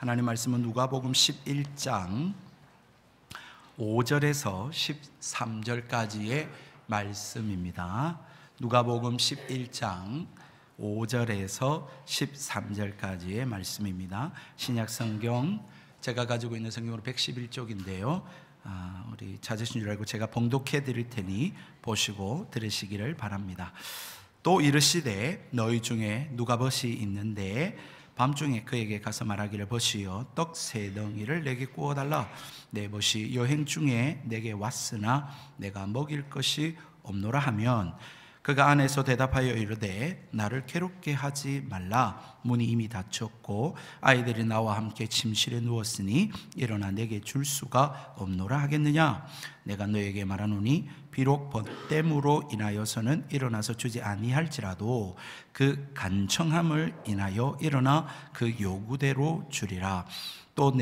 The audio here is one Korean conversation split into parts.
하나님 말씀은 누가복음 11장 5절에서 13절까지의 말씀입니다. 누가복음 11장 5절에서 13절까지의 말씀입니다. 신약성경 제가 가지고 있는 성경으로 111쪽인데요. 우리 찾으신 줄 알고 제가 봉독해 드릴 테니 보시고 들으시기를 바랍니다. 또 이르시되 너희 중에 누가 벗이 있는데 밤중에 그에게 가서 말하기를 벗이여 떡 세 덩이를 내게 구워달라. 내 벗이 여행 중에 내게 왔으나 내가 먹일 것이 없노라 하면 그가 안에서 대답하여 이르되 나를 괴롭게 하지 말라. 문이 이미 닫혔고 아이들이 나와 함께 침실에 누웠으니 일어나 내게 줄 수가 없노라 하겠느냐. 내가 너에게 말하노니 비록 벗됨으로 인하여서는 일어나서 주지 아니할지라도 그 간청함을 인하여 일어나 그 요구대로 주리라. 또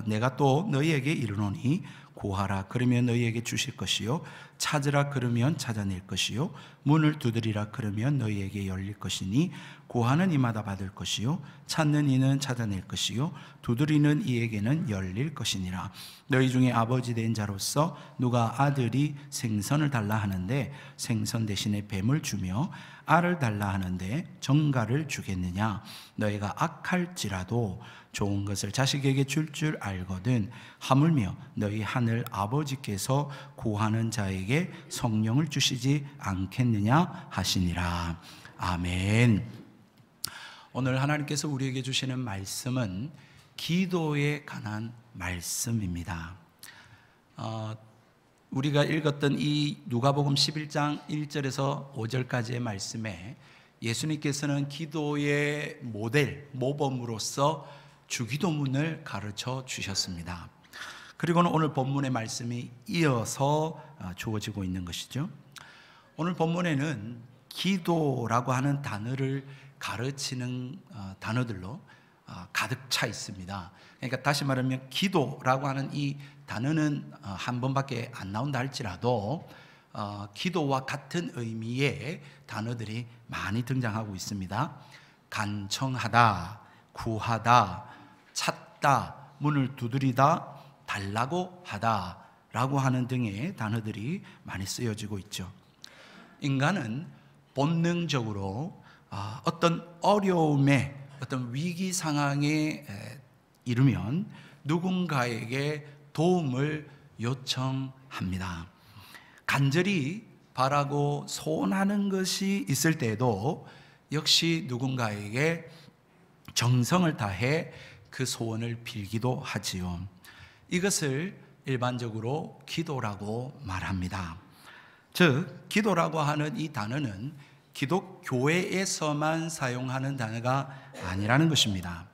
내가 또 너희에게 이르노니 구하라 그러면 너희에게 주실 것이요 찾으라 그러면 찾아낼 것이요 문을 두드리라 그러면 너희에게 열릴 것이니 구하는 이마다 받을 것이요 찾는 이는 찾아낼 것이요 두드리는 이에게는 열릴 것이니라. 너희 중에 아버지 된 자로서 누가 아들이 생선을 달라 하는데 생선 대신에 뱀을 주며 알을 달라 하는데 정갈을 주겠느냐. 너희가 악할지라도 좋은 것을 자식에게 줄 알거든 하물며 너희 하늘 아버지께서 구하는 자에게 성령을 주시지 않겠느냐 하시니라. 아멘. 오늘 하나님께서 우리에게 주시는 말씀은 기도에 관한 말씀입니다. 우리가 읽었던 이 누가복음 11장 1절에서 5절까지의 말씀에 예수님께서는 기도의 모범으로서 주기도문을 가르쳐 주셨습니다. 그리고는 오늘 본문의 말씀이 이어서 주어지고 있는 것이죠. 오늘 본문에는 기도라고 하는 단어를 가르치는 단어들로 가득 차 있습니다. 그러니까 다시 말하면 기도라고 하는 이 단어는 한 번밖에 안 나온다 할지라도 기도와 같은 의미의 단어들이 많이 등장하고 있습니다. 간청하다, 구하다, 찾다, 문을 두드리다, 달라고 하다 라고 하는 등의 단어들이 많이 쓰여지고 있죠. 인간은 본능적으로 어떤 어려움에 어떤 위기 상황에 이르면 누군가에게 도움을 요청합니다. 간절히 바라고 소원하는 것이 있을 때에도 역시 누군가에게 정성을 다해 그 소원을 빌기도 하지요. 이것을 일반적으로 기도라고 말합니다. 즉 기도라고 하는 이 단어는 기독교회에서만 사용하는 단어가 아니라는 것입니다.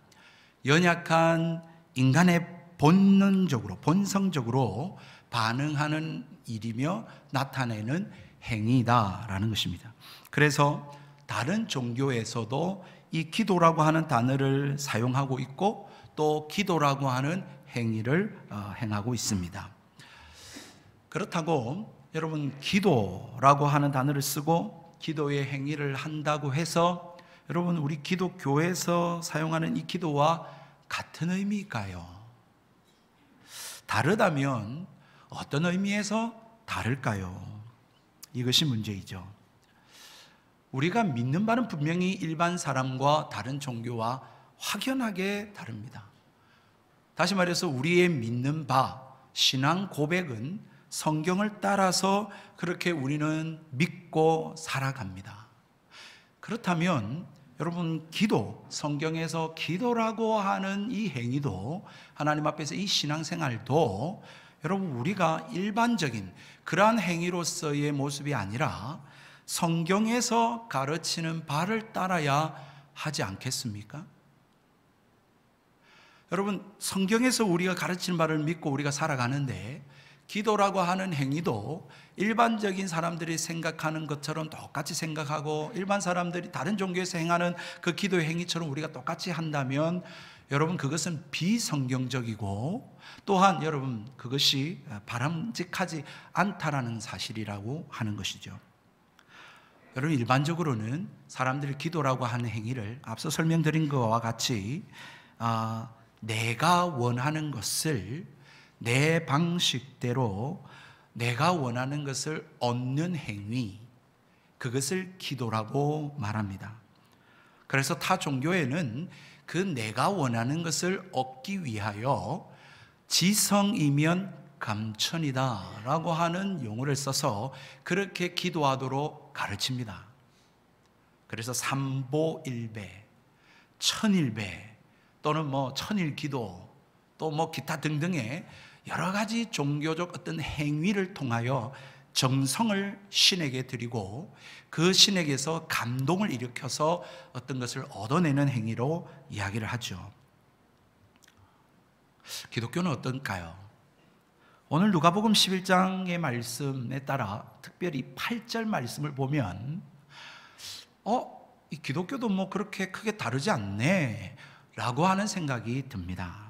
연약한 인간의 본성적으로 반응하는 일이며 나타내는 행위다라는 것입니다. 그래서 다른 종교에서도 이 기도라고 하는 단어를 사용하고 있고 또 기도라고 하는 행위를 행하고 있습니다. 그렇다고 여러분 기도라고 하는 단어를 쓰고 기도의 행위를 한다고 해서 여러분 우리 기독교에서 사용하는 이 기도와 같은 의미일까요? 다르다면 어떤 의미에서 다를까요? 이것이 문제이죠. 우리가 믿는 바는 분명히 일반 사람과 다른 종교와 확연하게 다릅니다. 다시 말해서 우리의 믿는 바, 신앙 고백은 성경을 따라서 그렇게 우리는 믿고 살아갑니다. 그렇다면 여러분 기도, 성경에서 기도라고 하는 이 행위도 하나님 앞에서 이 신앙생활도 여러분 우리가 일반적인 그러한 행위로서의 모습이 아니라 성경에서 가르치는 바를 따라야 하지 않겠습니까? 여러분 성경에서 우리가 가르치는 바를 믿고 우리가 살아가는데 기도라고 하는 행위도 일반적인 사람들이 생각하는 것처럼 똑같이 생각하고 일반 사람들이 다른 종교에서 행하는 그 기도의 행위처럼 우리가 똑같이 한다면 여러분 그것은 비성경적이고 또한 여러분 그것이 바람직하지 않다라는 사실이라고 하는 것이죠. 여러분 일반적으로는 사람들이 기도라고 하는 행위를 앞서 설명드린 것과 같이 내가 원하는 것을 내 방식대로 내가 원하는 것을 얻는 행위, 그것을 기도라고 말합니다. 그래서 타 종교에는 그 내가 원하는 것을 얻기 위하여 지성이면 감천이다 라고 하는 용어를 써서 그렇게 기도하도록 가르칩니다. 그래서 삼보일배, 천일배 또는 천일기도 또 기타 등등의 여러 가지 종교적 어떤 행위를 통하여 정성을 신에게 드리고 그 신에게서 감동을 일으켜서 어떤 것을 얻어내는 행위로 이야기를 하죠. 기독교는 어떤가요? 오늘 누가복음 11장의 말씀에 따라 특별히 8절 말씀을 보면 이 기독교도 그렇게 크게 다르지 않네 라고 하는 생각이 듭니다.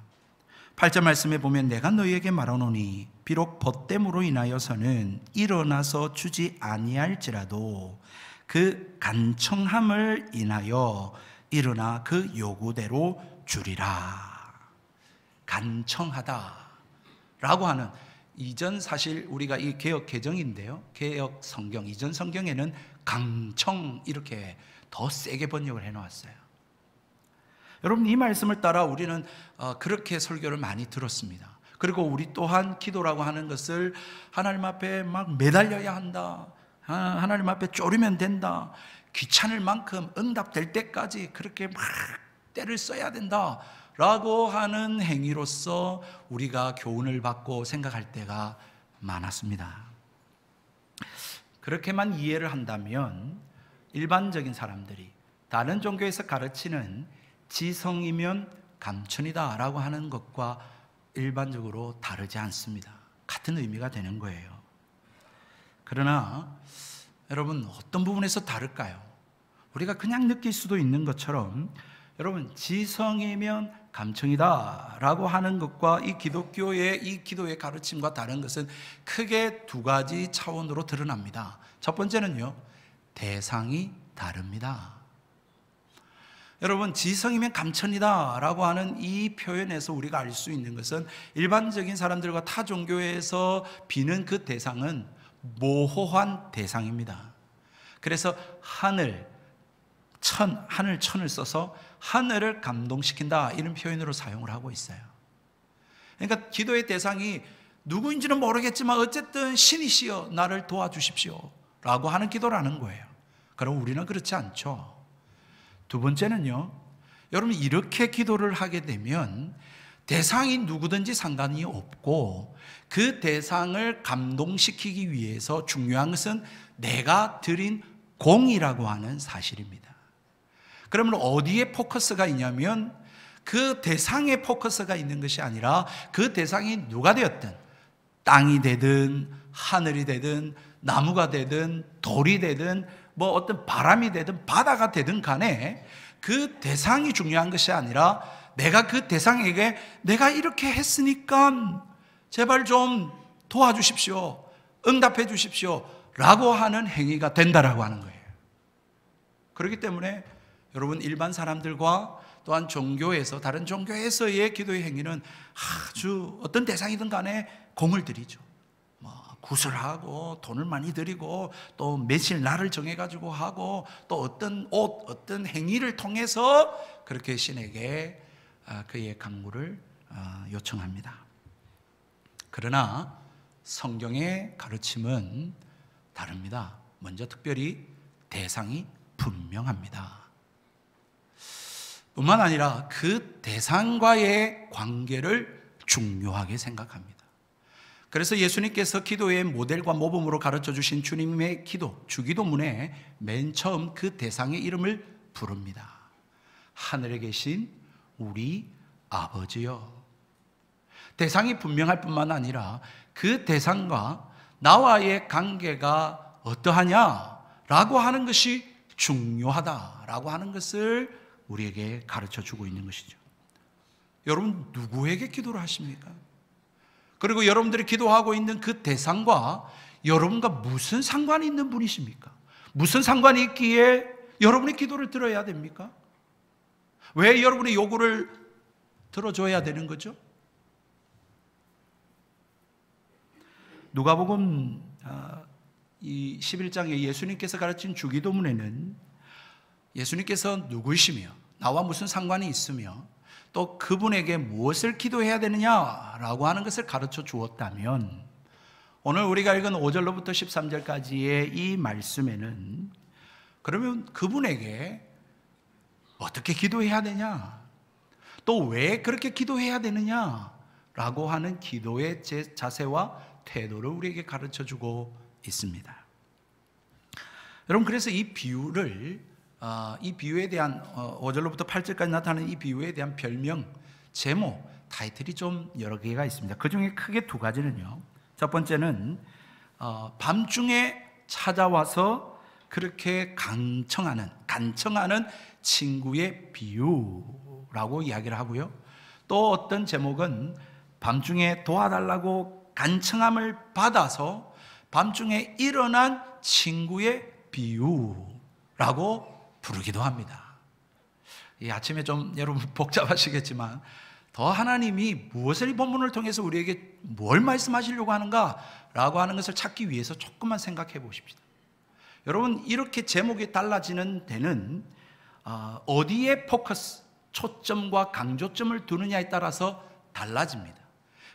8절 말씀에 보면 내가 너희에게 말하노니 비록 벗됨으로 인하여서는 일어나서 주지 아니할지라도 그 간청함을 인하여 일어나 그 요구대로 주리라. 간청하다 라고 하는, 이전 사실 우리가 이 개역 개정인데요, 개역 성경, 이전 성경에는 강청 이렇게 더 세게 번역을 해놓았어요. 여러분, 이 말씀을 따라 우리는 그렇게 설교를 많이 들었습니다. 그리고 우리 또한 기도라고 하는 것을 하나님 앞에 막 매달려야 한다, 하나님 앞에 쪼르면 된다, 귀찮을 만큼 응답될 때까지 그렇게 막 때를 써야 된다 라고 하는 행위로서 우리가 교훈을 받고 생각할 때가 많았습니다. 그렇게만 이해를 한다면 일반적인 사람들이 다른 종교에서 가르치는 지성이면 감천이다 라고 하는 것과 일반적으로 다르지 않습니다. 같은 의미가 되는 거예요. 그러나 여러분, 어떤 부분에서 다를까요? 우리가 그냥 느낄 수도 있는 것처럼 여러분, 지성이면 감청이다 라고 하는 것과 이 기독교의 이 기도의 가르침과 다른 것은 크게 두 가지 차원으로 드러납니다. 첫 번째는요, 대상이 다릅니다. 여러분, 지성이면 감천이다 라고 하는 이 표현에서 우리가 알 수 있는 것은 일반적인 사람들과 타 종교에서 비는 그 대상은 모호한 대상입니다. 그래서 하늘천을 써서 하늘을 감동시킨다 이런 표현으로 사용을 하고 있어요. 그러니까 기도의 대상이 누구인지는 모르겠지만 어쨌든 신이시여 나를 도와주십시오 라고 하는 기도라는 거예요. 그럼 우리는 그렇지 않죠. 두 번째는요, 여러분, 이렇게 기도를 하게 되면 대상이 누구든지 상관이 없고 그 대상을 감동시키기 위해서 중요한 것은 내가 드린 공이라고 하는 사실입니다. 그러면 어디에 포커스가 있냐면 그 대상에 포커스가 있는 것이 아니라 그 대상이 누가 되었든, 땅이 되든 하늘이 되든 나무가 되든 돌이 되든 어떤 바람이 되든 바다가 되든 간에 그 대상이 중요한 것이 아니라 내가 그 대상에게 내가 이렇게 했으니까 제발 좀 도와주십시오, 응답해 주십시오 라고 하는 행위가 된다라고 하는 거예요. 그렇기 때문에 여러분, 일반 사람들과 또한 종교에서, 다른 종교에서의 기도의 행위는 아주 어떤 대상이든 간에 공을 들이죠. 구슬하고 돈을 많이 들이고 또 며칠 날을 정해가지고 하고 또 어떤 행위를 통해서 그렇게 신에게 그의 강구를 요청합니다. 그러나 성경의 가르침은 다릅니다. 먼저 특별히 대상이 분명합니다. 뿐만 아니라 그 대상과의 관계를 중요하게 생각합니다. 그래서 예수님께서 기도의 모델과 모범으로 가르쳐 주신 주님의 기도, 주기도문에 맨 처음 그 대상의 이름을 부릅니다. 하늘에 계신 우리 아버지여. 대상이 분명할 뿐만 아니라 그 대상과 나와의 관계가 어떠하냐라고 하는 것이 중요하다라고 하는 것을 우리에게 가르쳐 주고 있는 것이죠. 여러분, 누구에게 기도를 하십니까? 그리고 여러분들이 기도하고 있는 그 대상과 여러분과 무슨 상관이 있는 분이십니까? 무슨 상관이 있기에 여러분의 기도를 들어야 됩니까? 왜 여러분의 요구를 들어줘야 되는 거죠. 누가복음 이 11장에 예수님께서 가르친 주기도문에는 예수님께서 누구이시며 나와 무슨 상관이 있으며 또 그분에게 무엇을 기도해야 되느냐라고 하는 것을 가르쳐 주었다면, 오늘 우리가 읽은 5절로부터 13절까지의 이 말씀에는 그러면 그분에게 어떻게 기도해야 되냐, 또 왜 그렇게 기도해야 되느냐라고 하는 기도의 자세와 태도를 우리에게 가르쳐 주고 있습니다. 여러분, 그래서 이 비유를 이 비유에 대한 5절로부터 8절까지 나타나는 이 비유에 대한 별명, 제목, 타이틀이 좀 여러 개가 있습니다. 그 중에 크게 두 가지는요, 첫 번째는 밤중에 찾아와서 그렇게 간청하는 친구의 비유라고 이야기를 하고요, 또 어떤 제목은 밤중에 도와달라고 간청함을 받아서 밤중에 일어난 친구의 비유라고 부르기도 합니다. 이 아침에 좀 여러분 복잡하시겠지만 더 하나님이 무엇을 이 본문을 통해서 우리에게 뭘 말씀하시려고 하는가라고 하는 것을 찾기 위해서 조금만 생각해 보십시다. 여러분, 이렇게 제목이 달라지는 데는 어디에 포커스, 초점과 강조점을 두느냐에 따라서 달라집니다.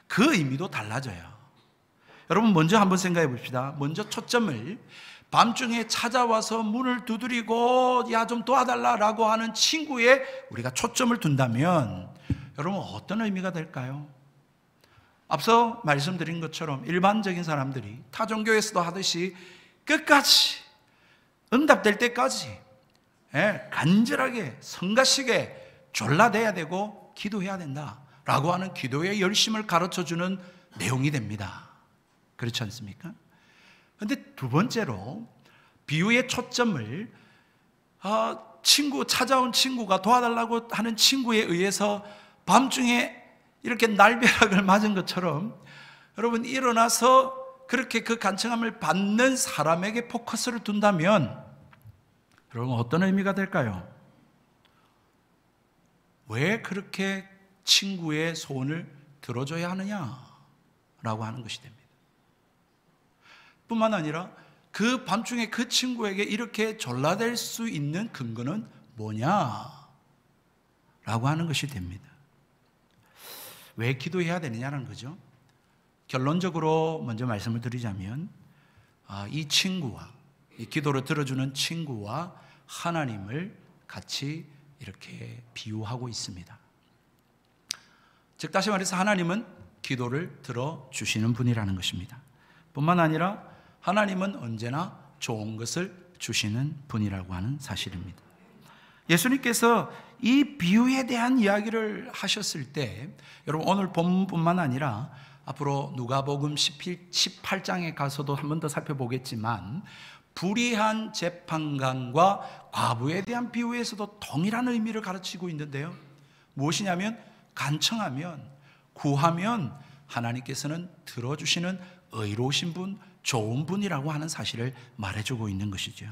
그 의미도 달라져요. 여러분, 먼저 한번 생각해 봅시다. 먼저 초점을 밤중에 찾아와서 문을 두드리고 야 좀 도와달라라고 하는 친구에 우리가 초점을 둔다면 여러분, 어떤 의미가 될까요? 앞서 말씀드린 것처럼 일반적인 사람들이 타종교에서도 하듯이 끝까지 응답될 때까지 간절하게 성가시게 졸라대야 되고 기도해야 된다라고 하는 기도의 열심을 가르쳐주는 내용이 됩니다. 그렇지 않습니까? 그런데 두 번째로 비유의 초점을 찾아온 친구가 도와달라고 하는 친구에 의해서 밤중에 이렇게 날벼락을 맞은 것처럼 여러분, 일어나서 그렇게 그 간청함을 받는 사람에게 포커스를 둔다면 여러분, 어떤 의미가 될까요? 왜 그렇게 친구의 소원을 들어줘야 하느냐라고 하는 것이 됩니다. 뿐만 아니라 그 밤중에 그 친구에게 이렇게 졸라댈 수 있는 근거는 뭐냐라고 하는 것이 됩니다. 왜 기도해야 되느냐는 거죠. 결론적으로 먼저 말씀을 드리자면 이 친구와, 이 기도를 들어주는 친구와 하나님을 같이 이렇게 비유하고 있습니다. 즉 다시 말해서 하나님은 기도를 들어주시는 분이라는 것입니다. 뿐만 아니라 하나님은 언제나 좋은 것을 주시는 분이라고 하는 사실입니다. 예수님께서 이 비유에 대한 이야기를 하셨을 때 여러분, 오늘 본문뿐만 아니라 앞으로 누가복음 18장에 가서도 한 번 더 살펴보겠지만 불의한 재판관과 과부에 대한 비유에서도 동일한 의미를 가르치고 있는데요, 무엇이냐면 간청하면, 구하면 하나님께서는 들어주시는 의로우신 분, 좋은 분이라고 하는 사실을 말해주고 있는 것이죠.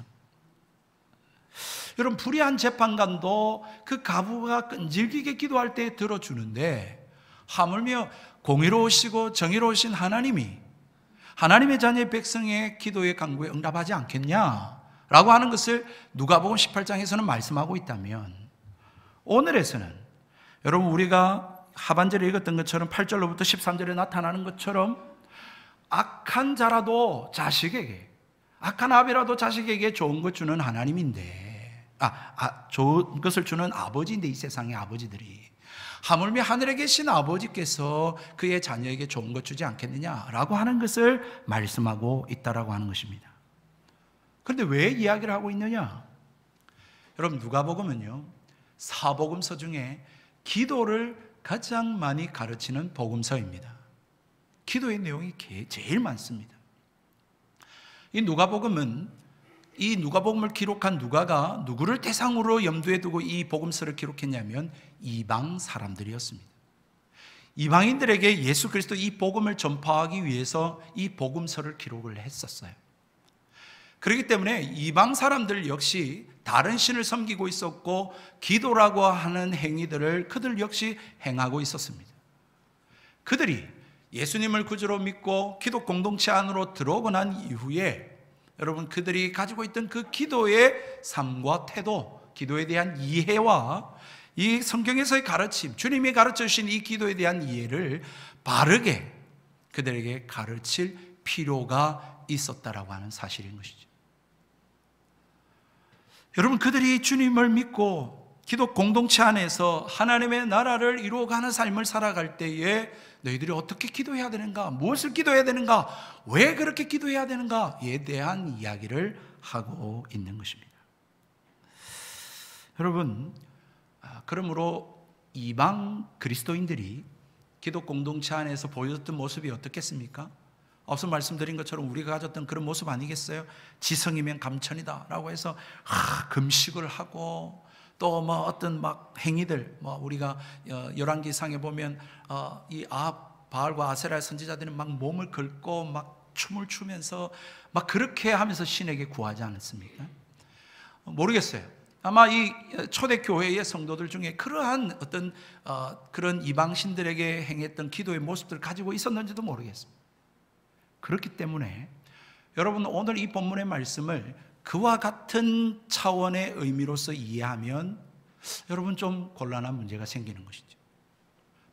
여러분, 불의한 재판관도 그 과부가 끈질기게 기도할 때 들어주는데 하물며 공의로우시고 정의로우신 하나님이 하나님의 자녀의 백성의 기도의 간구에 응답하지 않겠냐라고 하는 것을 누가복음 18장에서는 말씀하고 있다면, 오늘에서는 여러분, 우리가 하반절에 읽었던 것처럼 8절로부터 13절에 나타나는 것처럼 악한 자라도 자식에게, 악한 아비라도 자식에게 좋은 것 주는 하나님인데, 좋은 것을 주는 아버지인데, 이 세상의 아버지들이 하물며 하늘에 계신 아버지께서 그의 자녀에게 좋은 것 주지 않겠느냐라고 하는 것을 말씀하고 있다라고 하는 것입니다. 그런데 왜 이야기를 하고 있느냐? 여러분, 누가복음은요, 사복음서 중에 기도를 가장 많이 가르치는 복음서입니다. 기도의 내용이 제일 많습니다. 이 누가복음을 기록한 누가가 누구를 대상으로 염두에 두고 이 복음서를 기록했냐면 이방 사람들이었습니다. 이방인들에게 예수 그리스도 이 복음을 전파하기 위해서 이 복음서를 기록을 했었어요. 그렇기 때문에 이방 사람들 역시 다른 신을 섬기고 있었고 기도라고 하는 행위들을 그들 역시 행하고 있었습니다. 그들이 예수님을 구주로 믿고 기독 공동체 안으로 들어오고 난 이후에 여러분, 그들이 가지고 있던 그 기도의 삶과 태도, 기도에 대한 이해와 이 성경에서의 가르침, 주님이 가르쳐 주신 이 기도에 대한 이해를 바르게 그들에게 가르칠 필요가 있었다라고 하는 사실인 것이죠. 여러분, 그들이 주님을 믿고 기독 공동체 안에서 하나님의 나라를 이루어가는 삶을 살아갈 때에 너희들이 어떻게 기도해야 되는가, 무엇을 기도해야 되는가, 왜 그렇게 기도해야 되는가에 대한 이야기를 하고 있는 것입니다. 여러분, 그러므로 이방 그리스도인들이 기독 공동체 안에서 보여줬던 모습이 어떻겠습니까? 앞서 말씀드린 것처럼 우리가 가졌던 그런 모습 아니겠어요? 지성이면 감천이다 라고 해서 금식을 하고 또 뭐 어떤 막 행위들, 뭐 우리가 열왕기상에 보면 이 바알과 아세라의 선지자들은 막 몸을 긁고 막 춤을 추면서 막 그렇게 하면서 신에게 구하지 않았습니까? 모르겠어요. 아마 이 초대교회의 성도들 중에 그러한 어떤 그런 이방신들에게 행했던 기도의 모습들을 가지고 있었는지도 모르겠습니다. 그렇기 때문에 여러분, 오늘 이 본문의 말씀을 그와 같은 차원의 의미로서 이해하면 여러분 좀 곤란한 문제가 생기는 것이죠.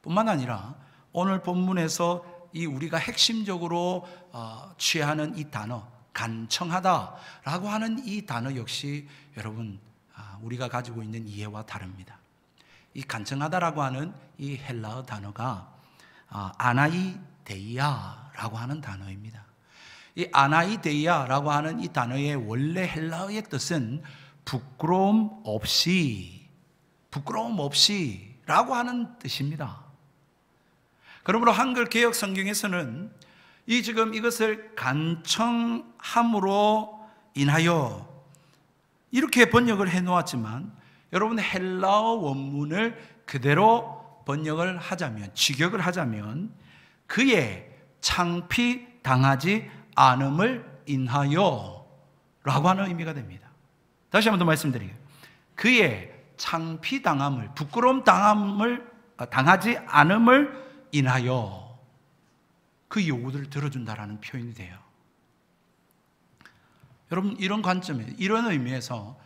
뿐만 아니라 오늘 본문에서 이 우리가 핵심적으로 취하는 이 단어, 간청하다라고 하는 이 단어 역시 여러분 우리가 가지고 있는 이해와 다릅니다. 이 간청하다라고 하는 이 헬라어 단어가 아나이데이아라고 하는 단어입니다. 이 아나이데이아라고 하는 이 단어의 원래 헬라어의 뜻은 부끄러움 없이라고 하는 뜻입니다. 그러므로 한글 개역 성경에서는 지금 이것을 간청함으로 인하여 이렇게 번역을 해 놓았지만 여러분, 헬라어 원문을 그대로 번역을 하자면, 직역을 하자면 그의 창피당하지 않음을 인하여 라고 하는 의미가 됩니다. 다시 한 번 더 말씀드리게요. 그의 창피당함을, 부끄러움 당하지 않음을 인하여 그 요구들을 들어준다라는 표현이 돼요. 여러분, 이런 관점에, 이런 의미에서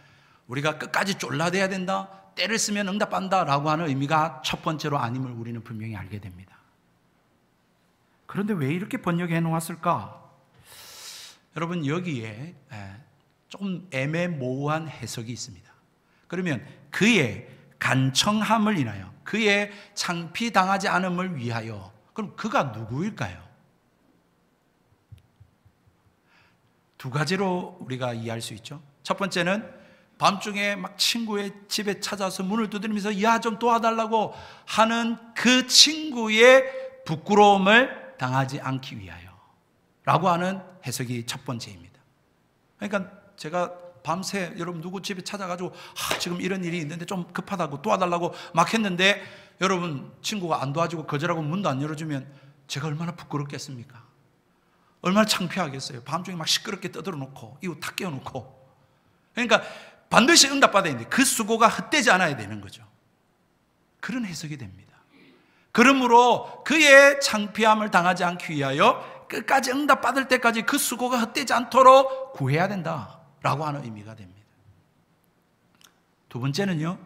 우리가 끝까지 쫄라대야 된다, 때를 쓰면 응답한다 라고 하는 의미가 첫 번째로 아님을 우리는 분명히 알게 됩니다. 그런데 왜 이렇게 번역해 놓았을까? 여러분, 여기에 좀 애매모호한 해석이 있습니다. 그러면 그의 간청함을 인하여, 그의 창피당하지 않음을 위하여, 그럼 그가 누구일까요? 두 가지로 우리가 이해할 수 있죠. 첫 번째는 밤중에 막 친구의 집에 찾아서 문을 두드리면서 야, 좀 도와달라고 하는 그 친구의 부끄러움을 당하지 않기 위하여 라고 하는 해석이 첫 번째입니다. 그러니까 제가 밤새 여러분 누구 집에 찾아가지고 지금 이런 일이 있는데 좀 급하다고 도와달라고 막 했는데 여러분 친구가 안 도와주고 거절하고 문도 안 열어주면 제가 얼마나 부끄럽겠습니까? 얼마나 창피하겠어요. 밤중에 막 시끄럽게 떠들어 놓고 이거 다 깨워놓고. 그러니까 반드시 응답받아야 되는데 그 수고가 헛되지 않아야 되는 거죠. 그런 해석이 됩니다. 그러므로 그의 창피함을 당하지 않기 위하여 끝까지 응답받을 때까지 그 수고가 헛되지 않도록 구해야 된다라고 하는 의미가 됩니다. 두 번째는요,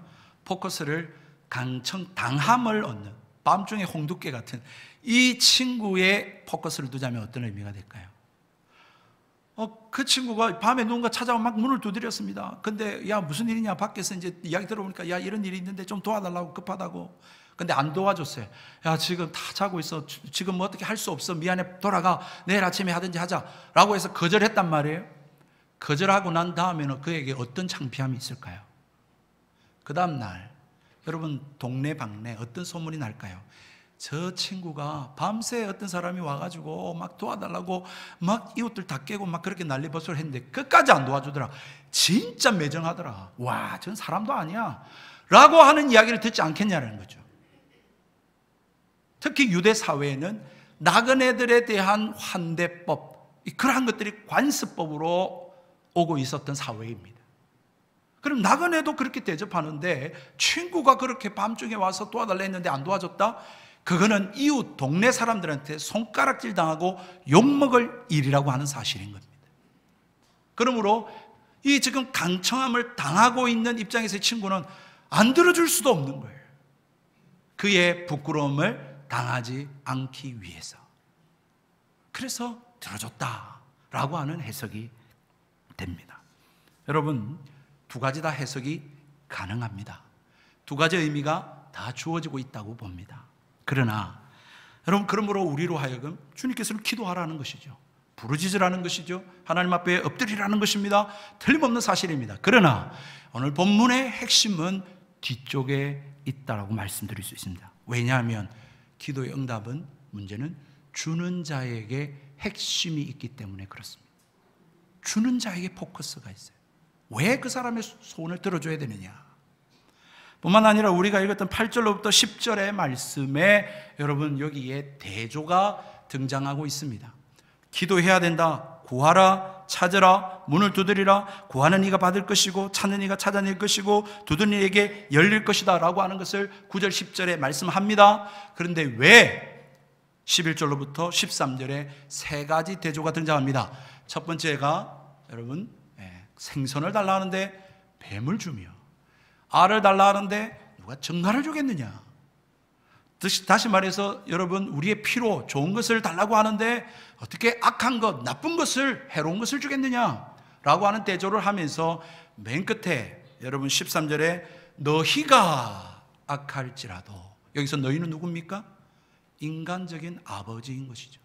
포커스를 간청당함을 얻는, 밤중에 홍두깨 같은 이 친구의 포커스를 두자면 어떤 의미가 될까요? 그 친구가 밤에 누군가 찾아오면 막 문을 두드렸습니다. 근데 야, 무슨 일이냐, 밖에서 이제 이야기 들어보니까 야, 이런 일이 있는데 좀 도와달라고, 급하다고. 근데 안 도와줬어요. 야, 지금 다 자고 있어. 지금 뭐 어떻게 할 수 없어. 미안해, 돌아가. 내일 아침에 하든지 하자 라고 해서 거절했단 말이에요. 거절하고 난 다음에는 그에게 어떤 창피함이 있을까요? 그 다음 날 여러분 동네방네 어떤 소문이 날까요? 저 친구가 밤새 어떤 사람이 와가지고 막 도와달라고 막 이웃들 다 깨고 막 그렇게 난리버스를 했는데 끝까지 안 도와주더라. 진짜 매정하더라. 와, 전 사람도 아니야 라고 하는 이야기를 듣지 않겠냐는 거죠. 특히 유대 사회에는 나그네들에 대한 환대법, 그러한 것들이 관습법으로 오고 있었던 사회입니다. 그럼 나그네도 그렇게 대접하는데 친구가 그렇게 밤중에 와서 도와달라 했는데 안 도와줬다? 그거는 이웃 동네 사람들한테 손가락질 당하고 욕먹을 일이라고 하는 사실인 겁니다. 그러므로 이 지금 강청함을 당하고 있는 입장에서 이 친구는 안 들어줄 수도 없는 거예요. 그의 부끄러움을 당하지 않기 위해서. 그래서 들어줬다라고 하는 해석이 됩니다. 여러분, 두 가지 다 해석이 가능합니다. 두 가지 의미가 다 주어지고 있다고 봅니다. 그러나 여러분, 그러므로 우리로 하여금 주님께서는 기도하라는 것이죠. 부르짖으라는 것이죠. 하나님 앞에 엎드리라는 것입니다. 틀림없는 사실입니다. 그러나 오늘 본문의 핵심은 뒤쪽에 있다라고 말씀드릴 수 있습니다. 왜냐하면 기도의 응답은, 문제는 주는 자에게 핵심이 있기 때문에 그렇습니다. 주는 자에게 포커스가 있어요. 왜 그 사람의 소원을 들어줘야 되느냐? 뿐만 아니라 우리가 읽었던 8절로부터 10절의 말씀에 여러분 여기에 대조가 등장하고 있습니다. 기도해야 된다. 구하라, 찾으라, 문을 두드리라. 구하는 이가 받을 것이고 찾는 이가 찾아낼 것이고 두드리는 이에게 열릴 것이다 라고 하는 것을 9절 10절에 말씀합니다. 그런데 왜 11절로부터 13절에 세 가지 대조가 등장합니다. 첫 번째가 여러분 생선을 달라 하는데 뱀을 주며, 알을 달라 하는데 누가 정갈을 주겠느냐. 다시 말해서 여러분, 우리의 피로 좋은 것을 달라고 하는데 어떻게 악한 것, 나쁜 것을, 해로운 것을 주겠느냐 라고 하는 대조를 하면서 맨 끝에 여러분 13절에 너희가 악할지라도, 여기서 너희는 누굽니까? 인간적인 아버지인 것이죠.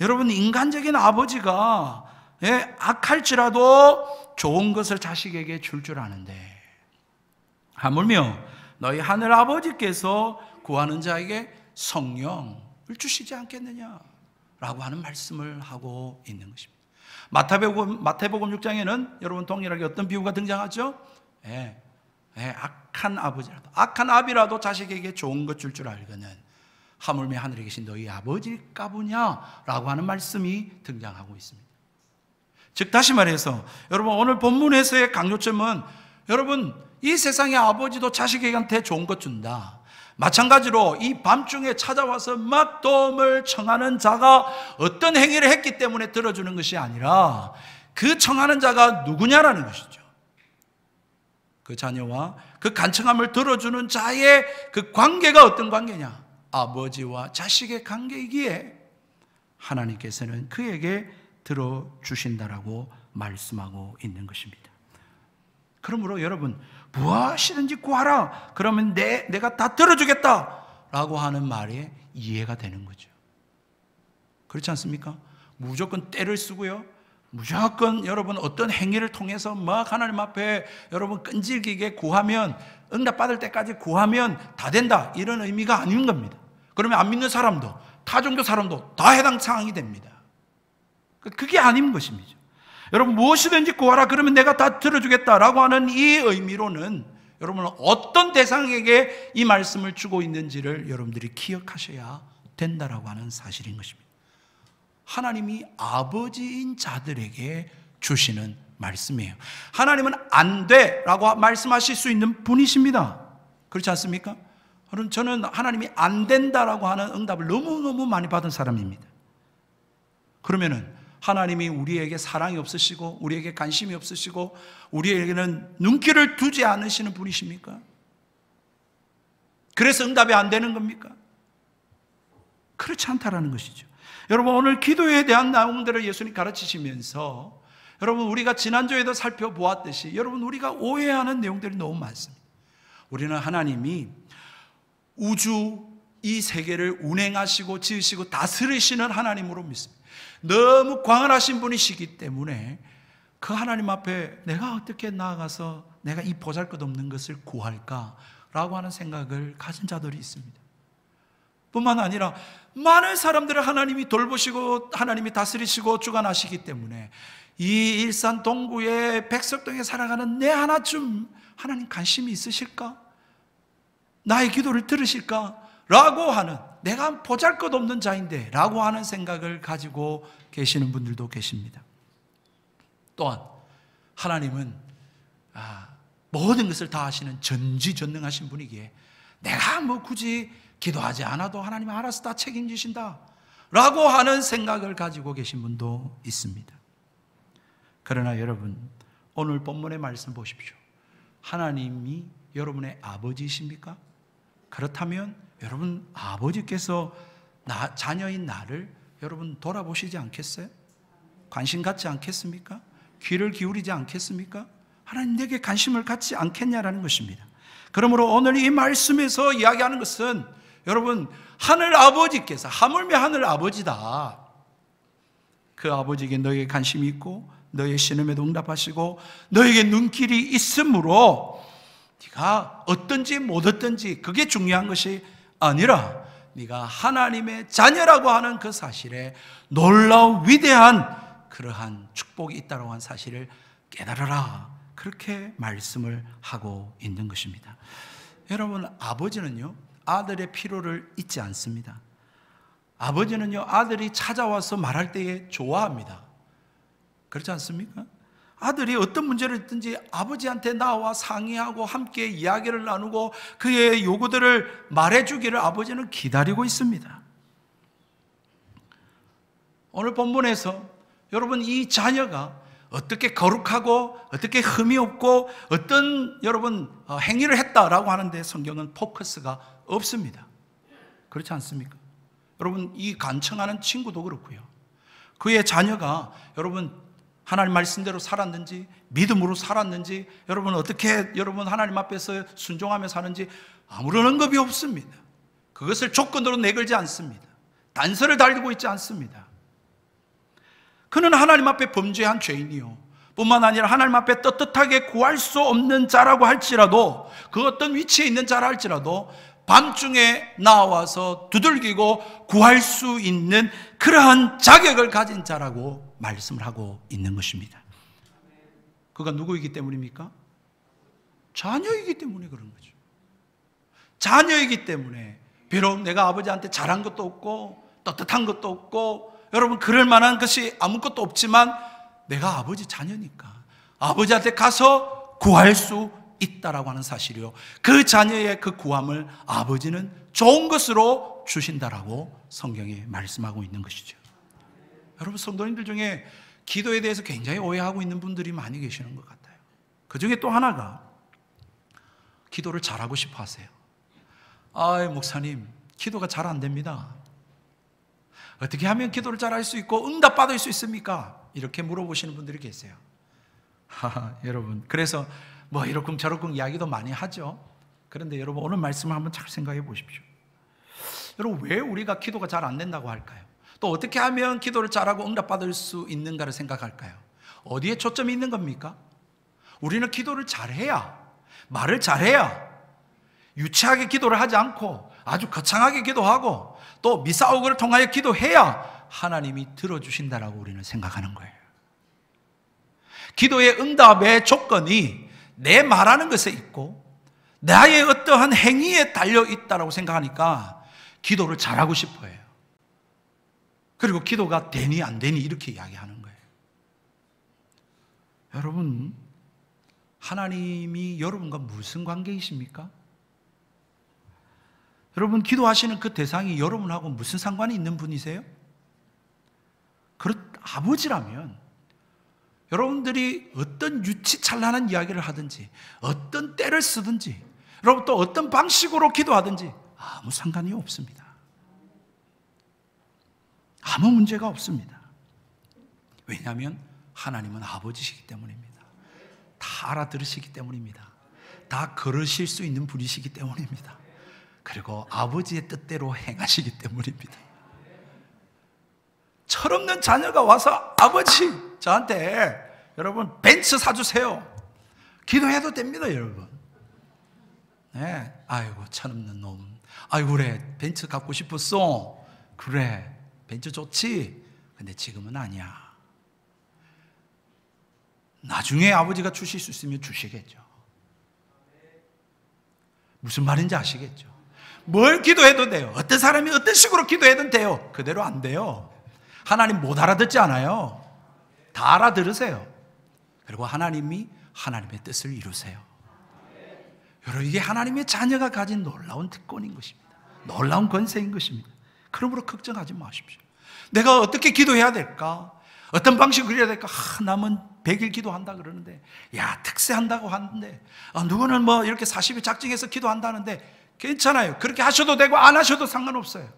여러분, 인간적인 아버지가 악할지라도 좋은 것을 자식에게 줄 줄 아는데, 하물며 너희 하늘 아버지께서 구하는 자에게 성령을 주시지 않겠느냐 라고 하는 말씀을 하고 있는 것입니다. 마태복음 6장에는 여러분 동일하게 어떤 비유가 등장하죠? 악한 아버지라도, 악한 아비라도 자식에게 좋은 것 줄 줄 알거든 하물며 하늘에 계신 너희 아버지일까 보냐 라고 하는 말씀이 등장하고 있습니다. 즉 다시 말해서 여러분, 오늘 본문에서의 강조점은 여러분, 이 세상의 아버지도 자식에게 좋은 것 준다. 마찬가지로 이 밤중에 찾아와서 막 도움을 청하는 자가 어떤 행위를 했기 때문에 들어주는 것이 아니라 그 청하는 자가 누구냐라는 것이죠. 그 자녀와 그 간청함을 들어주는 자의 그 관계가 어떤 관계냐? 아버지와 자식의 관계이기에 하나님께서는 그에게 들어주신다라고 말씀하고 있는 것입니다. 그러므로 여러분, 무엇이든지 구하라. 그러면 내가 다 들어주겠다라고 하는 말에 이해가 되는 거죠. 그렇지 않습니까? 무조건 때를 쓰고요, 무조건 여러분 어떤 행위를 통해서 막 하나님 앞에 여러분 끈질기게 구하면, 응답받을 때까지 구하면 다 된다, 이런 의미가 아닌 겁니다. 그러면 안 믿는 사람도, 타종교 사람도 다 해당 사항이 됩니다. 그게 아닌 것입니다. 여러분, 무엇이든지 구하라 그러면 내가 다 들어주겠다라고 하는 이 의미로는 여러분은 어떤 대상에게 이 말씀을 주고 있는지를 여러분들이 기억하셔야 된다라고 하는 사실인 것입니다. 하나님이 아버지인 자들에게 주시는 말씀이에요. 하나님은 안 돼라고 말씀하실 수 있는 분이십니다. 그렇지 않습니까? 저는 하나님이 안 된다라고 하는 응답을 너무너무 많이 받은 사람입니다. 그러면은 하나님이 우리에게 사랑이 없으시고 우리에게 관심이 없으시고 우리에게는 눈길을 두지 않으시는 분이십니까? 그래서 응답이 안 되는 겁니까? 그렇지 않다라는 것이죠. 여러분, 오늘 기도에 대한 내용들을 예수님 가르치시면서 여러분, 우리가 지난주에도 살펴보았듯이 여러분, 우리가 오해하는 내용들이 너무 많습니다. 우리는 하나님이 우주 이 세계를 운행하시고 지으시고 다스리시는 하나님으로 믿습니다. 너무 광활하신 분이시기 때문에 그 하나님 앞에 내가 어떻게 나아가서 내가 이 보잘것없는 것을 구할까라고 하는 생각을 가진 자들이 있습니다. 뿐만 아니라 많은 사람들을 하나님이 돌보시고 하나님이 다스리시고 주관하시기 때문에 이 일산 동구의 백석동에 살아가는 내 하나쯤 하나님 관심이 있으실까? 나의 기도를 들으실까? 라고 하는, 내가 보잘것없는 자인데 라고 하는 생각을 가지고 계시는 분들도 계십니다. 또한 하나님은 모든 것을 다 하시는 전지전능하신 분이기에 내가 뭐 굳이 기도하지 않아도 하나님은 알아서 다 책임지신다 라고 하는 생각을 가지고 계신 분도 있습니다. 그러나 여러분, 오늘 본문의 말씀 보십시오. 하나님이 여러분의 아버지이십니까? 그렇다면 여러분 아버지께서 자녀인 나를 여러분 돌아보시지 않겠어요? 관심 갖지 않겠습니까? 귀를 기울이지 않겠습니까? 하나님 내게 관심을 갖지 않겠냐라는 것입니다. 그러므로 오늘 이 말씀에서 이야기하는 것은 여러분 하늘 아버지께서, 하물며 하늘 아버지다, 그 아버지에게 너에게 관심이 있고 너의 신음에도 응답하시고 너에게 눈길이 있으므로 네가 어떤지 못 어떤지 그게 중요한 것이 아니라 네가 하나님의 자녀라고 하는 그 사실에 놀라운 위대한 그러한 축복이 있다고 하는 사실을 깨달아라, 그렇게 말씀을 하고 있는 것입니다. 여러분, 아버지는요 아들의 필요를 잊지 않습니다. 아버지는요 아들이 찾아와서 말할 때에 좋아합니다. 그렇지 않습니까? 아들이 어떤 문제를 있든지 아버지한테 나와 상의하고 함께 이야기를 나누고 그의 요구들을 말해주기를 아버지는 기다리고 있습니다. 오늘 본문에서 여러분 이 자녀가 어떻게 거룩하고 어떻게 흠이 없고 어떤 여러분 행위를 했다라고 하는데 성경은 포커스가 없습니다. 그렇지 않습니까? 여러분 이 간청하는 친구도 그렇고요, 그의 자녀가 여러분 하나님 말씀대로 살았는지 믿음으로 살았는지 여러분 어떻게 여러분 하나님 앞에서 순종하며 사는지 아무런 언급이 없습니다. 그것을 조건으로 내걸지 않습니다. 단서를 달고 있지 않습니다. 그는 하나님 앞에 범죄한 죄인이요 뿐만 아니라 하나님 앞에 떳떳하게 구할 수 없는 자라고 할지라도, 그 어떤 위치에 있는 자라 할지라도 밤중에 나와서 두들기고 구할 수 있는 그러한 자격을 가진 자라고 말씀을 하고 있는 것입니다. 그가 누구이기 때문입니까? 자녀이기 때문에 그런 거죠. 자녀이기 때문에 비록 내가 아버지한테 잘한 것도 없고 떳떳한 것도 없고 여러분 그럴 만한 것이 아무것도 없지만 내가 아버지 자녀니까 아버지한테 가서 구할 수 있다라고 하는 사실이요, 그 자녀의 그 구함을 아버지는 좋은 것으로 주신다라고 성경에 말씀하고 있는 것이죠. 여러분 성도님들 중에 기도에 대해서 굉장히 오해하고 있는 분들이 많이 계시는 것 같아요. 그 중에 또 하나가 기도를 잘하고 싶어 하세요. 목사님 기도가 잘 안 됩니다. 어떻게 하면 기도를 잘할 수 있고 응답받을 수 있습니까? 이렇게 물어보시는 분들이 계세요. 여러분 그래서 뭐 이러쿵 저러쿵 이야기도 많이 하죠. 그런데 여러분 오늘 말씀을 한번 잘 생각해 보십시오. 여러분 왜 우리가 기도가 잘 안 된다고 할까요? 또 어떻게 하면 기도를 잘하고 응답받을 수 있는가를 생각할까요? 어디에 초점이 있는 겁니까? 우리는 기도를 잘해야, 말을 잘해야, 유치하게 기도를 하지 않고 아주 거창하게 기도하고 또 미사오그를 통하여 기도해야 하나님이 들어주신다라고 우리는 생각하는 거예요. 기도의 응답의 조건이 내 말하는 것에 있고 나의 어떠한 행위에 달려있다고 생각하니까 기도를 잘하고 싶어 해요. 그리고 기도가 되니 안 되니 이렇게 이야기하는 거예요. 여러분 하나님이 여러분과 무슨 관계이십니까? 여러분 기도하시는 그 대상이 여러분하고 무슨 상관이 있는 분이세요? 아버지라면 여러분들이 어떤 유치찬란한 이야기를 하든지 어떤 때를 쓰든지 여러분 또 어떤 방식으로 기도하든지 아무 상관이 없습니다. 아무 문제가 없습니다. 왜냐하면 하나님은 아버지시기 때문입니다. 다 알아들으시기 때문입니다. 다 걸으실 수 있는 분이시기 때문입니다. 그리고 아버지의 뜻대로 행하시기 때문입니다. 철없는 자녀가 와서 아버지 저한테 여러분 벤츠 사주세요 기도해도 됩니다. 여러분 네, 아이고 철없는 놈, 아이고 그래 벤츠 갖고 싶었어, 그래 벤츠 좋지, 근데 지금은 아니야. 나중에 아버지가 주실 수 있으면 주시겠죠. 무슨 말인지 아시겠죠? 뭘 기도해도 돼요. 어떤 사람이 어떤 식으로 기도해도 돼요. 그대로 안 돼요. 하나님 못 알아듣지 않아요. 다 알아들으세요. 그리고 하나님이 하나님의 뜻을 이루세요. 여러분, 이게 하나님의 자녀가 가진 놀라운 특권인 것입니다. 놀라운 권세인 것입니다. 그러므로 걱정하지 마십시오. 내가 어떻게 기도해야 될까? 어떤 방식으로 해야 될까? 남은 100일 기도한다 그러는데, 야, 특세한다고 하는데, 누구는 뭐 이렇게 40일 작정해서 기도한다는데, 괜찮아요. 그렇게 하셔도 되고 안 하셔도 상관없어요.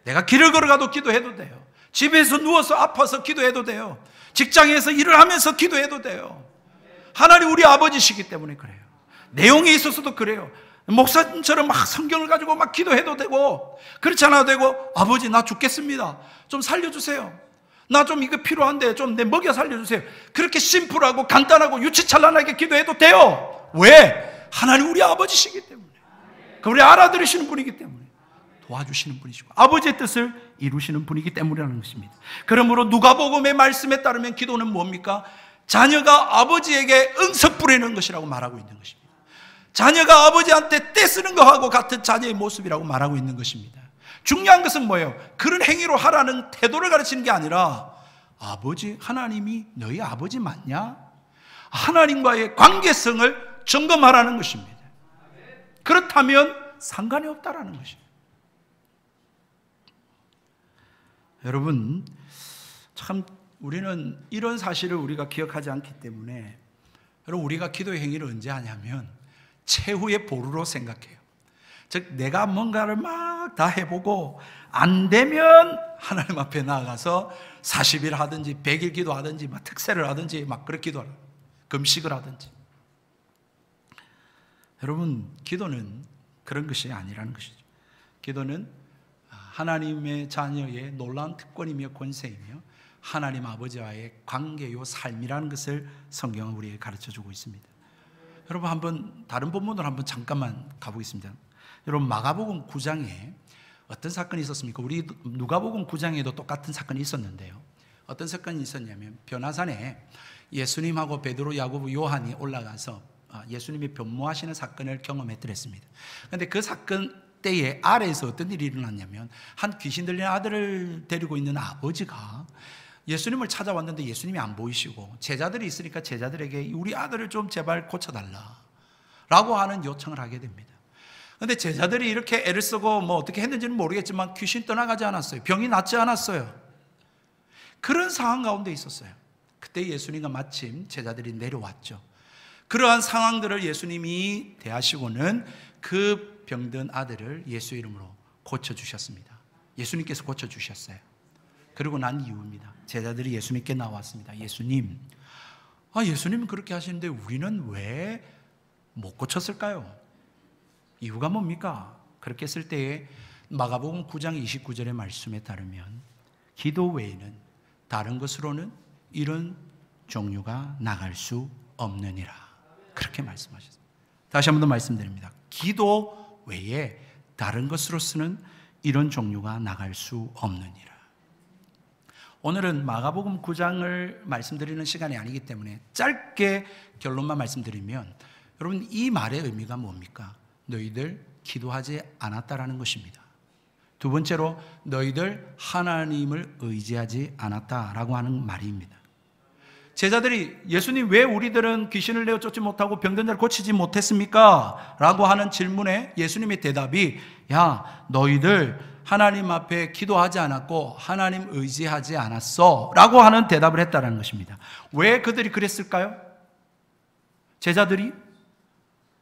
내가 길을 걸어가도 기도해도 돼요. 집에서 누워서 아파서 기도해도 돼요. 직장에서 일을 하면서 기도해도 돼요. 하나님 우리 아버지시기 때문에 그래요. 내용에 있어서도 그래요. 목사님처럼 막 성경을 가지고 막 기도해도 되고, 그렇지 않아도 되고, 아버지 나 죽겠습니다, 좀 살려주세요, 나 좀 이거 필요한데 좀 내 먹여 살려주세요. 그렇게 심플하고 간단하고 유치찬란하게 기도해도 돼요. 왜? 하나님 우리 아버지시기 때문에, 우리 알아들으시는 분이기 때문에, 도와주시는 분이시고 아버지의 뜻을 이루시는 분이기 때문이라는 것입니다. 그러므로 누가복음의 말씀에 따르면 기도는 뭡니까? 자녀가 아버지에게 응석 부리는 것이라고 말하고 있는 것입니다. 자녀가 아버지한테 떼쓰는 것하고 같은 자녀의 모습이라고 말하고 있는 것입니다. 중요한 것은 뭐예요? 그런 행위로 하라는 태도를 가르치는 게 아니라, 아버지, 하나님이 너희 아버지 맞냐? 하나님과의 관계성을 점검하라는 것입니다. 그렇다면 상관이 없다라는 것입니다. 여러분, 참 우리는 이런 사실을 우리가 기억하지 않기 때문에, 여러분, 우리가 기도의 행위를 언제 하냐면 최후의 보루로 생각해요. 즉, 내가 뭔가를 막 다 해보고 안 되면 하나님 앞에 나아가서 40일 하든지 100일 기도하든지 막 특세를 하든지 막 그렇게 기도하라, 금식을 하든지. 여러분, 기도는 그런 것이 아니라는 것이죠. 기도는 하나님의 자녀의 놀라운 특권이며 권세이며 하나님 아버지와의 관계요 삶이라는 것을 성경은 우리에게 가르쳐주고 있습니다. 여러분, 한번 다른 본문으로 한번 잠깐만 가보겠습니다. 여러분, 마가복음 9장에 어떤 사건이 있었습니까? 우리 누가복음 9장에도 똑같은 사건이 있었는데요. 어떤 사건이 있었냐면, 변화산에 예수님하고 베드로, 야고보, 요한이 올라가서 예수님이 변모하시는 사건을 경험했더랬습니다. 그런데 그 사건 때에 아래에서 어떤 일이 일어났냐면, 한 귀신 들린 아들을 데리고 있는 아버지가 예수님을 찾아왔는데 예수님이 안 보이시고, 제자들이 있으니까 제자들에게 우리 아들을 좀 제발 고쳐달라 라고 하는 요청을 하게 됩니다. 그런데 제자들이 이렇게 애를 쓰고 뭐 어떻게 했는지는 모르겠지만 귀신 떠나가지 않았어요. 병이 낫지 않았어요. 그런 상황 가운데 있었어요. 그때 예수님과 마침 제자들이 내려왔죠. 그러한 상황들을 예수님이 대하시고는 그 병든 아들을 예수 이름으로 고쳐주셨습니다. 예수님께서 고쳐주셨어요. 그리고 난 이후입니다. 제자들이 예수님께 나왔습니다. 예수님, 예수님은 그렇게 하시는데 우리는 왜 못 고쳤을까요? 이유가 뭡니까? 그렇게 했을 때에 마가복음 9장 29절의 말씀에 따르면, 기도 외에는 다른 것으로는 이런 종류가 나갈 수 없느니라, 그렇게 말씀하셨습니다. 다시 한 번 더 말씀드립니다. 기도 외에 다른 것으로서는 이런 종류가 나갈 수 없느니라. 오늘은 마가복음 9장을 말씀드리는 시간이 아니기 때문에 짧게 결론만 말씀드리면, 여러분, 이 말의 의미가 뭡니까? 너희들 기도하지 않았다라는 것입니다. 두 번째로, 너희들 하나님을 의지하지 않았다라고 하는 말입니다. 제자들이 예수님, 왜 우리들은 귀신을 내어 쫓지 못하고 병든 자를 고치지 못했습니까? 라고 하는 질문에 예수님의 대답이, 야, 너희들 하나님 앞에 기도하지 않았고 하나님 의지하지 않았어 라고 하는 대답을 했다는 것입니다. 왜 그들이 그랬을까요? 제자들이?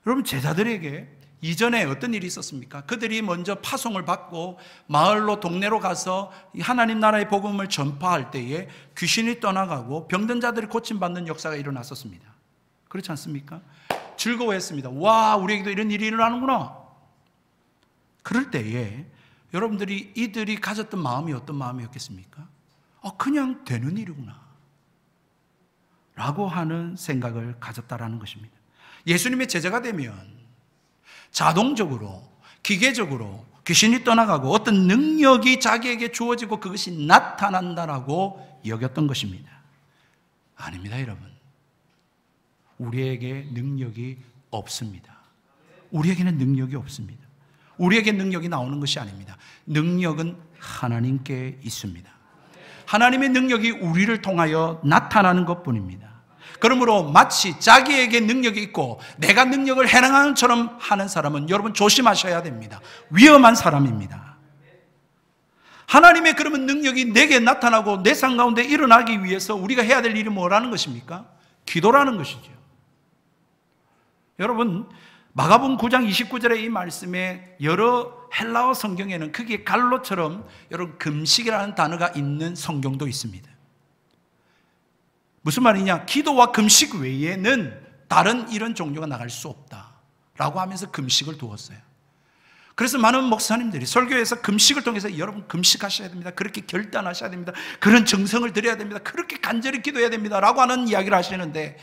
여러분, 제자들에게 이전에 어떤 일이 있었습니까? 그들이 먼저 파송을 받고 마을로, 동네로 가서 하나님 나라의 복음을 전파할 때에 귀신이 떠나가고 병든 자들이 고침받는 역사가 일어났었습니다. 그렇지 않습니까? 즐거워했습니다. 와, 우리에게도 이런 일이 일어나는구나. 그럴 때에 여러분들이 이들이 가졌던 마음이 어떤 마음이었겠습니까? 그냥 되는 일이구나 라고 하는 생각을 가졌다라는 것입니다. 예수님의 제자가 되면 자동적으로, 기계적으로 귀신이 떠나가고 어떤 능력이 자기에게 주어지고 그것이 나타난다라고 여겼던 것입니다. 아닙니다, 여러분. 우리에게 능력이 없습니다. 우리에게는 능력이 없습니다. 우리에게 능력이 나오는 것이 아닙니다. 능력은 하나님께 있습니다. 하나님의 능력이 우리를 통하여 나타나는 것뿐입니다. 그러므로 마치 자기에게 능력이 있고 내가 능력을 행하는 것처럼 하는 사람은 여러분 조심하셔야 됩니다. 위험한 사람입니다. 하나님의 그러면 능력이 내게 나타나고 내 삶 가운데 일어나기 위해서 우리가 해야 될 일이 뭐라는 것입니까? 기도라는 것이죠. 여러분, 마가복음 9장 29절의 이 말씀에 여러 헬라어 성경에는 크게 갈로처럼 여러분 금식이라는 단어가 있는 성경도 있습니다. 무슨 말이냐? 기도와 금식 외에는 다른 이런 종류가 나갈 수 없다라고 하면서 금식을 두었어요. 그래서 많은 목사님들이 설교에서 금식을 통해서 여러분 금식하셔야 됩니다. 그렇게 결단하셔야 됩니다. 그런 정성을 들여야 됩니다. 그렇게 간절히 기도해야 됩니다. 라고 하는 이야기를 하시는데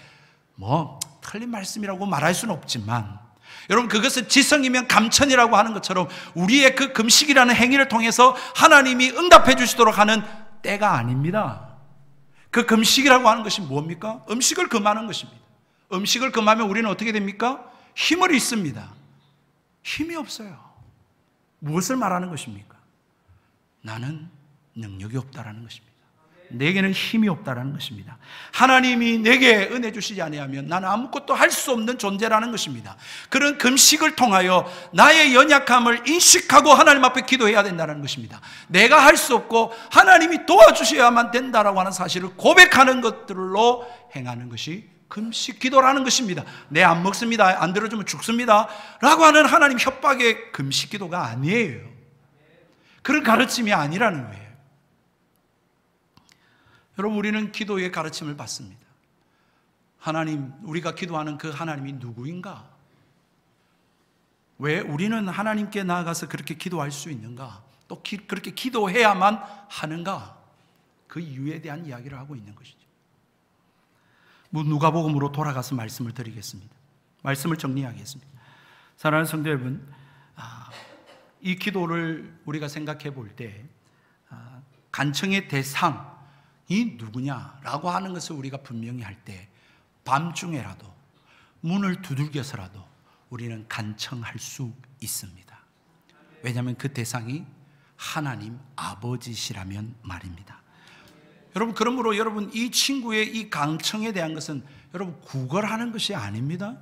틀린 말씀이라고 말할 수는 없지만 여러분 그것은 지성이면 감천이라고 하는 것처럼 우리의 그 금식이라는 행위를 통해서 하나님이 응답해 주시도록 하는 때가 아닙니다. 그 금식이라고 하는 것이 뭡니까? 음식을 금하는 것입니다. 음식을 금하면 우리는 어떻게 됩니까? 힘을 잃습니다. 힘이 없어요. 무엇을 말하는 것입니까? 나는 능력이 없다라는 것입니다. 내게는 힘이 없다라는 것입니다. 하나님이 내게 은혜 주시지 아니하면 나는 아무것도 할 수 없는 존재라는 것입니다. 그런 금식을 통하여 나의 연약함을 인식하고 하나님 앞에 기도해야 된다는 것입니다. 내가 할 수 없고 하나님이 도와주셔야만 된다라고 하는 사실을 고백하는 것들로 행하는 것이 금식 기도라는 것입니다. 내 안 먹습니다. 안 들어주면 죽습니다. 라고 하는 하나님 협박의 금식 기도가 아니에요. 그런 가르침이 아니라는 거예요. 여러분, 우리는 기도의 가르침을 받습니다. 하나님, 우리가 기도하는 그 하나님이 누구인가? 왜 우리는 하나님께 나아가서 그렇게 기도할 수 있는가? 또 그렇게 기도해야만 하는가? 그 이유에 대한 이야기를 하고 있는 것이죠. 누가복음으로 돌아가서 말씀을 드리겠습니다. 말씀을 정리하겠습니다. 사랑하는 성도 여러분, 이 기도를 우리가 생각해 볼 때 간청의 대상이 누구냐라고 하는 것을 우리가 분명히 할 때 밤중에라도 문을 두들겨서라도 우리는 간청할 수 있습니다. 왜냐하면 그 대상이 하나님 아버지시라면 말입니다. 여러분, 그러므로 여러분 이 친구의 이 간청에 대한 것은 여러분 구걸하는 것이 아닙니다.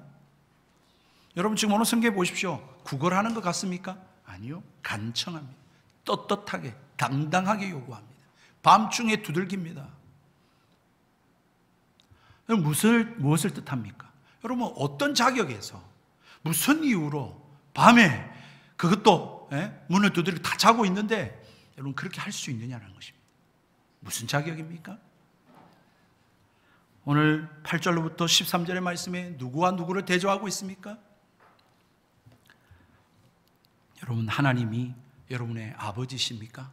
여러분 지금 오늘 성경에 보십시오. 구걸하는 것 같습니까? 아니요. 간청합니다. 떳떳하게 당당하게 요구합니다. 밤중에 두들깁니다. 무엇을 뜻합니까? 여러분 어떤 자격에서 무슨 이유로 밤에 그것도 문을 두드리고 다 자고 있는데 여러분 그렇게 할 수 있느냐는 것입니다. 무슨 자격입니까? 오늘 8절로부터 13절의 말씀에 누구와 누구를 대조하고 있습니까? 여러분 하나님이 여러분의 아버지십니까?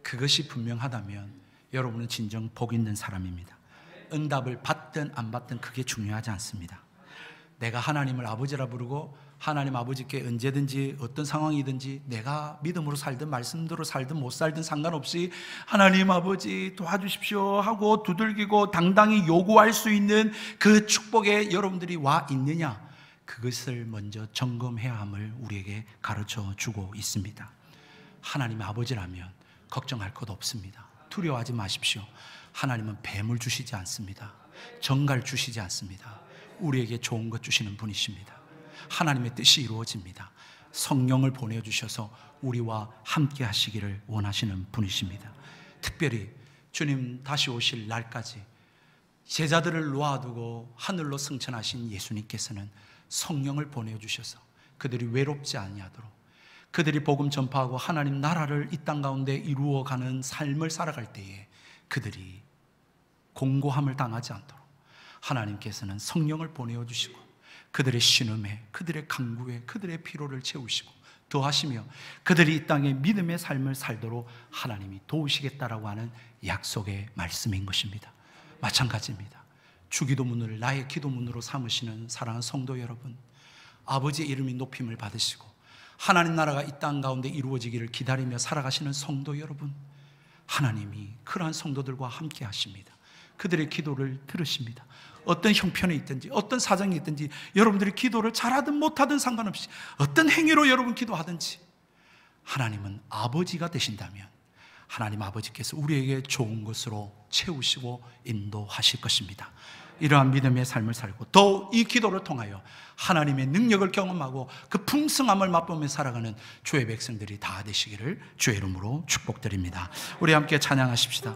그것이 분명하다면 여러분은 진정 복 있는 사람입니다. 응답을 받든 안 받든 그게 중요하지 않습니다. 내가 하나님을 아버지라 부르고 하나님 아버지께 언제든지 어떤 상황이든지 내가 믿음으로 살든 말씀대로 살든 못 살든 상관없이 하나님 아버지 도와주십시오 하고 두들기고 당당히 요구할 수 있는 그 축복에 여러분들이 와 있느냐, 그것을 먼저 점검해야 함을 우리에게 가르쳐 주고 있습니다. 하나님의 아버지라면 걱정할 것 없습니다. 두려워하지 마십시오. 하나님은 뱀을 주시지 않습니다. 정갈 주시지 않습니다. 우리에게 좋은 것 주시는 분이십니다. 하나님의 뜻이 이루어집니다. 성령을 보내주셔서 우리와 함께 하시기를 원하시는 분이십니다. 특별히 주님 다시 오실 날까지 제자들을 놓아두고 하늘로 승천하신 예수님께서는 성령을 보내주셔서 그들이 외롭지 아니하도록, 그들이 복음 전파하고 하나님 나라를 이 땅 가운데 이루어가는 삶을 살아갈 때에 그들이 공고함을 당하지 않도록 하나님께서는 성령을 보내주시고 그들의 신음에, 그들의 강구에, 그들의 피로를 채우시고 더하시며 그들이 이 땅에 믿음의 삶을 살도록 하나님이 도우시겠다라고 하는 약속의 말씀인 것입니다. 마찬가지입니다. 주기도문을 나의 기도문으로 삼으시는 사랑하는 성도 여러분, 아버지의 이름이 높임을 받으시고 하나님 나라가 이 땅 가운데 이루어지기를 기다리며 살아가시는 성도 여러분, 하나님이 그러한 성도들과 함께 하십니다. 그들의 기도를 들으십니다. 어떤 형편에 있든지 어떤 사정이 있든지 여러분들이 기도를 잘하든 못하든 상관없이 어떤 행위로 여러분 기도하든지 하나님은 아버지가 되신다면 하나님 아버지께서 우리에게 좋은 것으로 채우시고 인도하실 것입니다. 이러한 믿음의 삶을 살고 또 이 기도를 통하여 하나님의 능력을 경험하고 그 풍성함을 맛보며 살아가는 주의 백성들이 다 되시기를 주의 이름으로 축복드립니다. 우리 함께 찬양하십시다.